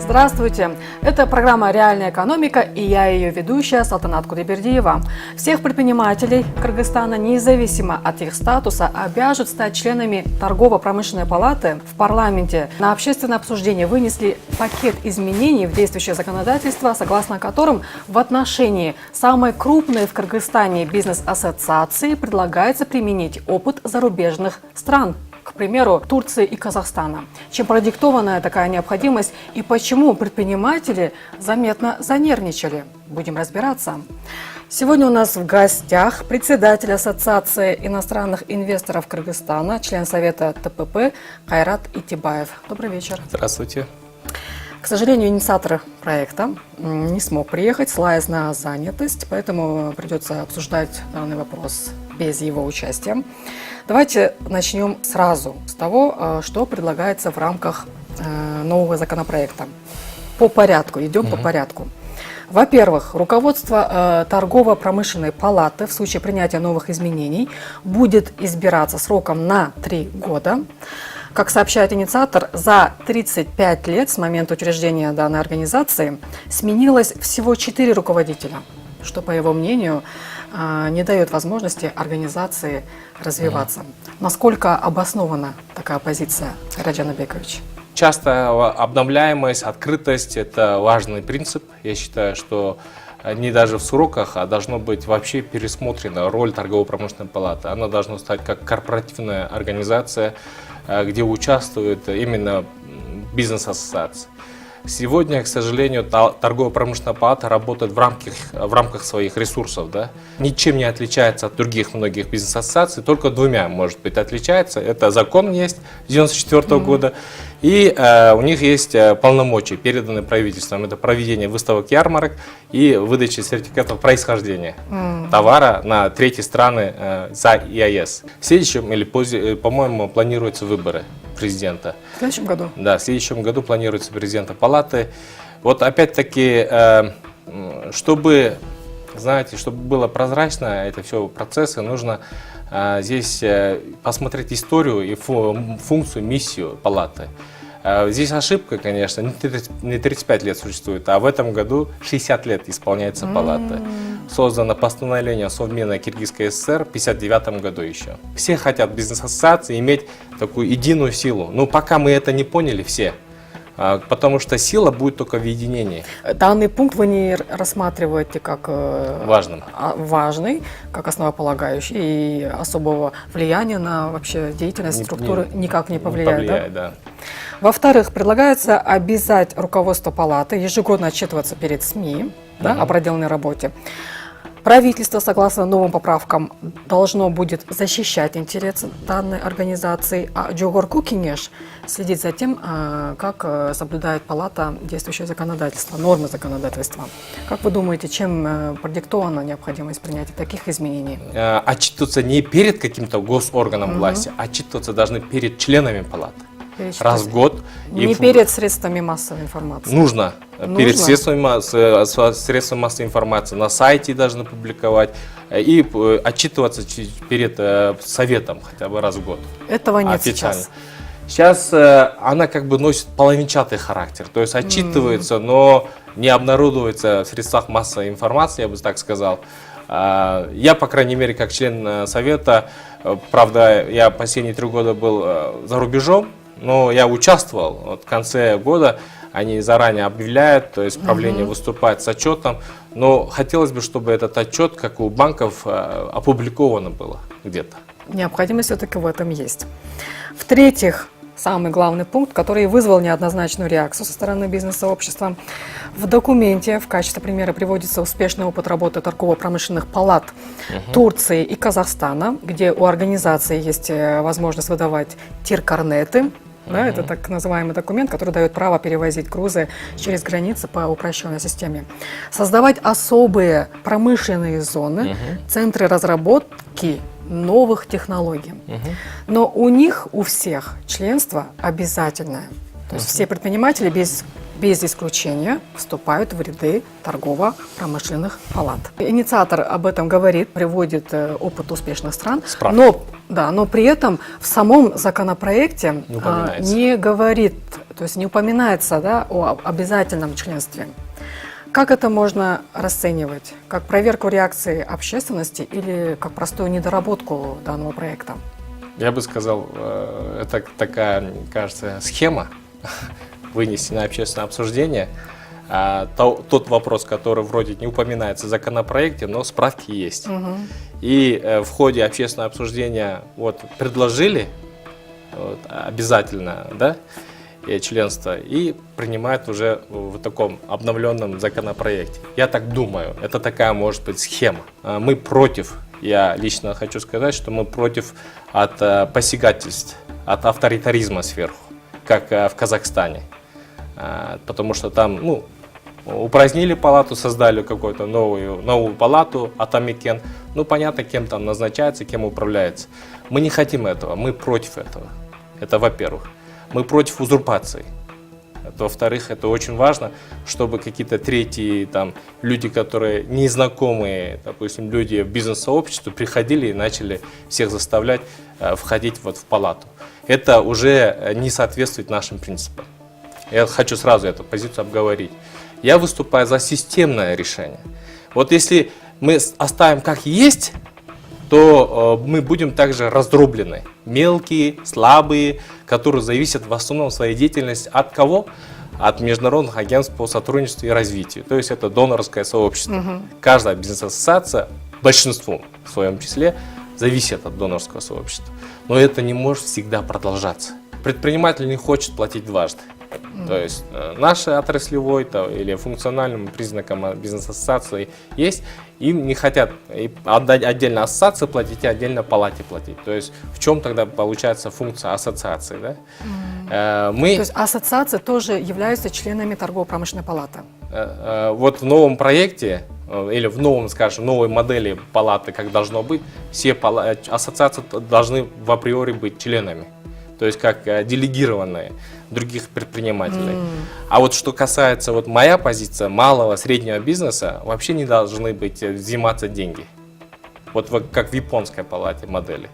Здравствуйте! Это программа «Реальная экономика» и я ее ведущая Салтанат Кудайбердиева. Всех предпринимателей Кыргызстана, независимо от их статуса, обяжут стать членами Торгово-промышленной палаты. В парламенте на общественное обсуждение вынесли пакет изменений в действующее законодательство, согласно которым в отношении самой крупной в Кыргызстане бизнес-ассоциации предлагается применить опыт зарубежных стран. К примеру, Турции и Казахстана. Чем продиктована такая необходимость и почему предприниматели заметно занервничали? Будем разбираться. Сегодня у нас в гостях председатель Ассоциации иностранных инвесторов Кыргызстана, член Совета ТПП Кайрат Итибаев. Добрый вечер. Здравствуйте. К сожалению, инициатор проекта не смог приехать, ссылаясь на занятость, поэтому придется обсуждать данный вопрос без его участия. Давайте начнем сразу с того, что предлагается в рамках нового законопроекта. По порядку, идем по порядку. Во-первых, руководство Торгово-промышленной палаты в случае принятия новых изменений будет избираться сроком на 3 года. Как сообщает инициатор, за 35 лет с момента учреждения данной организации сменилось всего 4 руководителя, что, по его мнению, не дает возможности организации развиваться. Насколько обоснована такая позиция, Раджан Абекович? Часто обновляемость, открытость – это важный принцип. Я считаю, что не даже в сроках, а должно быть вообще пересмотрена роль торгово-промышленной палаты. Она должна стать как корпоративная организация, где участвуют именно бизнес-ассоциации. Сегодня, к сожалению, торгово-промышленная палата работает в рамках своих ресурсов. Да? Ничем не отличается от других многих бизнес-ассоциаций, только двумя, может быть, отличается. Это закон есть с 1994 года, и у них есть полномочия, переданные правительством. Это проведение выставок, ярмарок и выдача сертификатов происхождения товара на третьи страны за ЕАЭС. В следующем или по-моему, планируются выборы президента. В следующем году? Да, в следующем году планируется президента палаты. Вот опять-таки, чтобы было прозрачно это все процессы, нужно здесь посмотреть историю и функцию, миссию палаты. Здесь ошибка, конечно, не 35 лет существует, а в этом году 60 лет исполняется палата. Создано постановление Совмина Киргизской ССР в 1959 году еще. Все хотят бизнес-ассоциации иметь такую единую силу. Но пока мы это не поняли все, потому что сила будет только в единении. Данный пункт вы не рассматриваете как важный, как основополагающий, и особого влияния на вообще деятельность структуры никак не повлияет, да? Во-вторых, предлагается обязать руководство палаты ежегодно отчитываться перед СМИ о проделанной работе. Правительство, согласно новым поправкам, должно будет защищать интересы данной организации, а Джогорку Кинеш следить за тем, как соблюдает палата действующее законодательство, нормы законодательства. Как вы думаете, чем продиктована необходимость принятия таких изменений? Отчитываться не перед каким-то госорганом власти, отчитываться должны перед членами палаты. Раз в год. Не перед средствами массовой информации. Нужно. Перед средствами массовой информации. На сайте должны публиковать. И отчитываться перед советом хотя бы раз в год. Этого нет сейчас. Сейчас она как бы носит половинчатый характер. То есть отчитывается, но не обнародуется в средствах массовой информации, я бы так сказал. Я, по крайней мере, как член совета, правда, я последние 3 года был за рубежом, но я участвовал. Вот в конце года они заранее объявляют, то есть правление выступает с отчетом. Но хотелось бы, чтобы этот отчет, как у банков, опубликовано было где-то. Необходимость все-таки в этом есть. В-третьих, самый главный пункт, который вызвал неоднозначную реакцию со стороны бизнес-сообщества. В документе в качестве примера приводится успешный опыт работы торгово-промышленных палат Турции и Казахстана, где у организации есть возможность выдавать тир-карнеты. Да, это так называемый документ, который дает право перевозить грузы через границы по упрощенной системе. Создавать особые промышленные зоны, центры разработки новых технологий. Но у них, у всех, членство обязательное. То есть все предприниматели без исключения вступают в ряды торгово-промышленных палат. Инициатор об этом говорит, приводит опыт успешных стран, но при этом в самом законопроекте не говорит То есть не упоминается, да, о обязательном членстве. Как это можно расценивать? Как проверку реакции общественности или как простую недоработку данного проекта? Я бы сказал, это такая, мне кажется, схема вынести на общественное обсуждение. Тот вопрос, который вроде не упоминается в законопроекте, но справки есть. И в ходе общественного обсуждения вот, предложили вот, обязательно, да, членство и принимают уже в таком обновленном законопроекте. Я так думаю, это такая может быть схема. Мы против, я лично хочу сказать, что мы против от посягательств, от авторитаризма сверху, как в Казахстане. Потому что там, ну, упразднили палату, создали какую-то новую палату, Атамекен. Ну, понятно, кем там назначается, кем управляется. Мы не хотим этого, мы против этого. Это во-первых. Мы против узурпации. Во-вторых, это очень важно, чтобы какие-то третьи там, люди, которые незнакомые, допустим, люди в бизнес-сообществе, приходили и начали всех заставлять входить вот в палату. Это уже не соответствует нашим принципам. Я хочу сразу эту позицию обговорить. Я выступаю за системное решение. Вот если мы оставим как есть, то мы будем также раздроблены. Мелкие, слабые, которые зависят в основном своей деятельности от кого? От международных агентств по сотрудничеству и развитию. То есть это донорское сообщество. Каждая бизнес-ассоциация, большинство в своем числе, зависит от донорского сообщества. Но это не может всегда продолжаться. Предприниматель не хочет платить дважды. То есть нашей отраслевой или функциональным признаком бизнес-ассоциации есть, им не хотят отдать отдельно ассоциации платить и отдельно палате платить. То есть в чем тогда получается функция ассоциации? Да? То есть ассоциации тоже являются членами торгово-промышленной палаты? Вот в новом проекте или в новом, скажем, новой модели палаты, как должно быть, все ассоциации должны в априори быть членами. То есть как делегированные других предпринимателей. А вот что касается вот моя позиция малого, среднего бизнеса, вообще не должны быть взиматься деньги. Вот как в японской палате модели.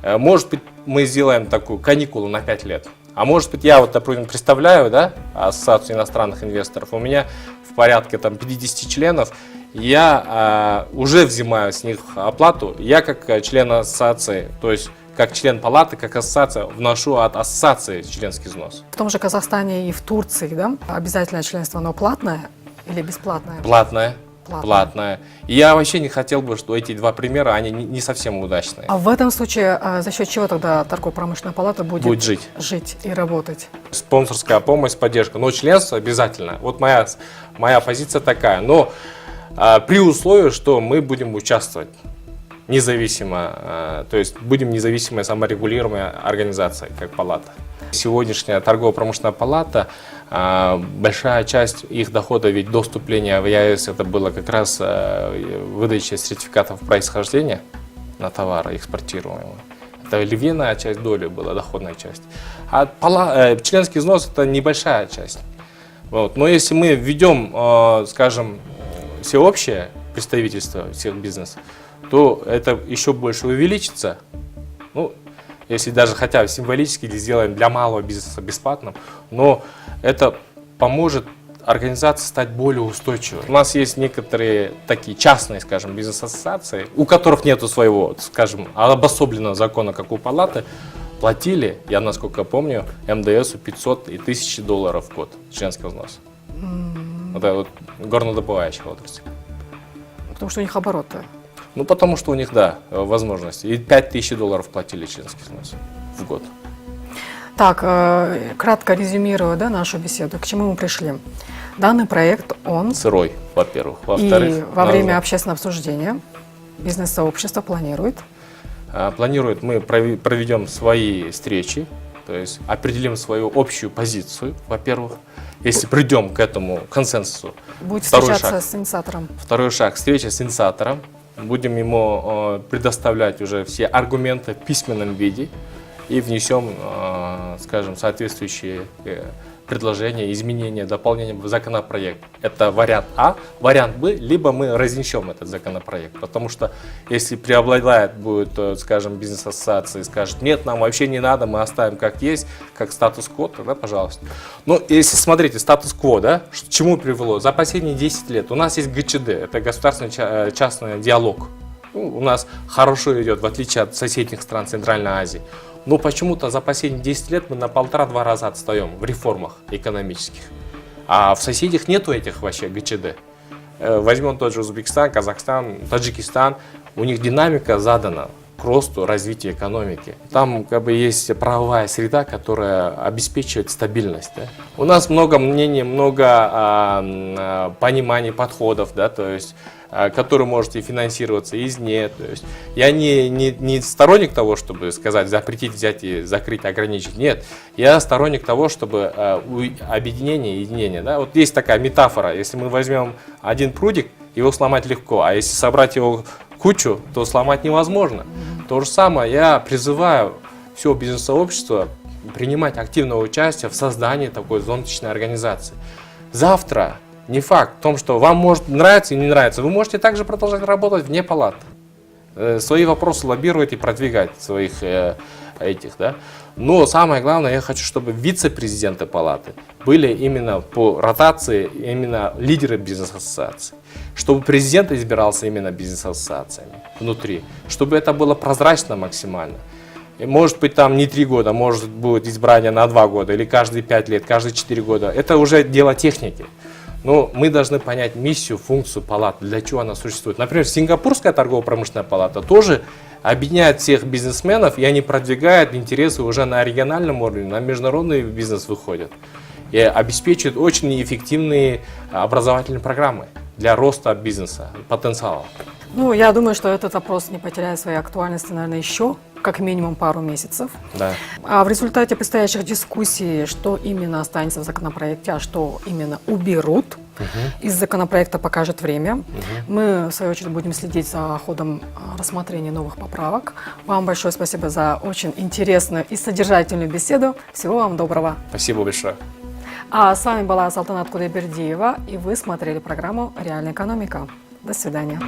Может быть, мы сделаем такую каникулу на 5 лет. А может быть, я вот, например, представляю, да, ассоциацию иностранных инвесторов, у меня в порядке там 50 членов, я уже взимаю с них оплату, я как член ассоциации, то есть как член палаты, как ассоциация, вношу от ассоциации членский взнос. В том же Казахстане и в Турции, да, обязательное членство, оно платное или бесплатное? Платное. Платное. И я вообще не хотел бы, что эти два примера, они не совсем удачные. А в этом случае за счет чего тогда торгово-промышленная палата будет жить и работать? Спонсорская помощь, поддержка. Но членство обязательно. Вот моя позиция такая. Но при условии, что мы будем участвовать независимо, то есть будем независимой саморегулируемой организацией, как палата. Сегодняшняя торгово-промышленная палата, большая часть их дохода, ведь до вступления в ЕАЭС это было как раз выдача сертификатов происхождения на товары экспортируемые. Это львиная часть доли была, доходная часть. А членский взнос это небольшая часть. Вот. Но если мы введем, скажем, всеобщее представительство всех бизнесов, то это еще больше увеличится. Ну, если даже хотя бы символически сделаем для малого бизнеса бесплатным, но это поможет организации стать более устойчивой. У нас есть некоторые такие частные, скажем, бизнес-ассоциации, у которых нет своего, скажем, обособленного закона, как у палаты, платили, я насколько помню, МДСу 500 и $1000 в год членский взнос. Это вот горнодобывающая отрасль. Потому что у них обороты. Ну, потому что у них, да, возможности. И $5000 платили членский взнос в год. Так, кратко резюмируя, да, нашу беседу, к чему мы пришли. Данный проект, он... Сырой, во-первых. Во-вторых, и во время общественного обсуждения бизнес-сообщество планирует? Планирует, мы проведем свои встречи, то есть определим свою общую позицию, во-первых. Если придем к этому консенсусу. Будет встречаться с инициатором. Второй шаг – встреча с инициатором. Будем ему предоставлять уже все аргументы в письменном виде и внесем, скажем, соответствующие предложения, изменения, дополнения в законопроект. Это вариант А. Вариант Б, либо мы разнесем этот законопроект. Потому что если преобладает будет, скажем, бизнес-ассоциация и скажет, нет, нам вообще не надо, мы оставим как есть, как статус-кво, тогда пожалуйста. Но если смотрите, статус-кво, да, к чему привело? За последние 10 лет у нас есть ГЧД, это государственный частный диалог. У нас хорошо идет, в отличие от соседних стран Центральной Азии. Но почему-то за последние 10 лет мы на 1,5-2 раза отстаем в реформах экономических. А в соседях нету этих вообще ГЧД. Возьмем тот же Узбекистан, Казахстан, Таджикистан. У них динамика задана к росту, развитию экономики. Там как бы есть правовая среда, которая обеспечивает стабильность. Да? У нас много мнений, много пониманий, подходов, да, то есть, который может и финансироваться извне. То есть, я не сторонник того, чтобы сказать, запретить, взять и закрыть, ограничить. Нет, я сторонник того, чтобы объединение, единение. Да? Вот есть такая метафора, если мы возьмем один прудик, его сломать легко, а если собрать его кучу, то сломать невозможно. То же самое я призываю все бизнес-сообщество принимать активное участие в создании такой зонтичной организации. Завтра не факт в том, что вам может нравиться и не нравится. Вы можете также продолжать работать вне палат. Свои вопросы лоббировать и продвигать своих этих, да. Но самое главное, я хочу, чтобы вице-президенты палаты были именно по ротации, именно лидеры бизнес-ассоциаций. Чтобы президент избирался именно бизнес-ассоциациями внутри. Чтобы это было прозрачно максимально. И может быть там не 3 года, может будет избрание на 2 года или каждые 5 лет, каждые 4 года. Это уже дело техники. Но мы должны понять миссию, функцию палаты, для чего она существует. Например, Сингапурская торгово-промышленная палата тоже объединяет всех бизнесменов, и они продвигают интересы уже на региональном уровне, на международный бизнес выходят. И обеспечивают очень эффективные образовательные программы для роста бизнеса, потенциала. Ну, я думаю, что этот вопрос не потеряет своей актуальности, наверное, еще как минимум пару месяцев. Да. А в результате предстоящих дискуссий, что именно останется в законопроекте, а что именно уберут, из законопроекта покажет время. Мы, в свою очередь, будем следить за ходом рассмотрения новых поправок. Вам большое спасибо за очень интересную и содержательную беседу. Всего вам доброго. Спасибо большое. А с вами была Салтанат Кудайбердиева, и вы смотрели программу «Реальная экономика». До свидания.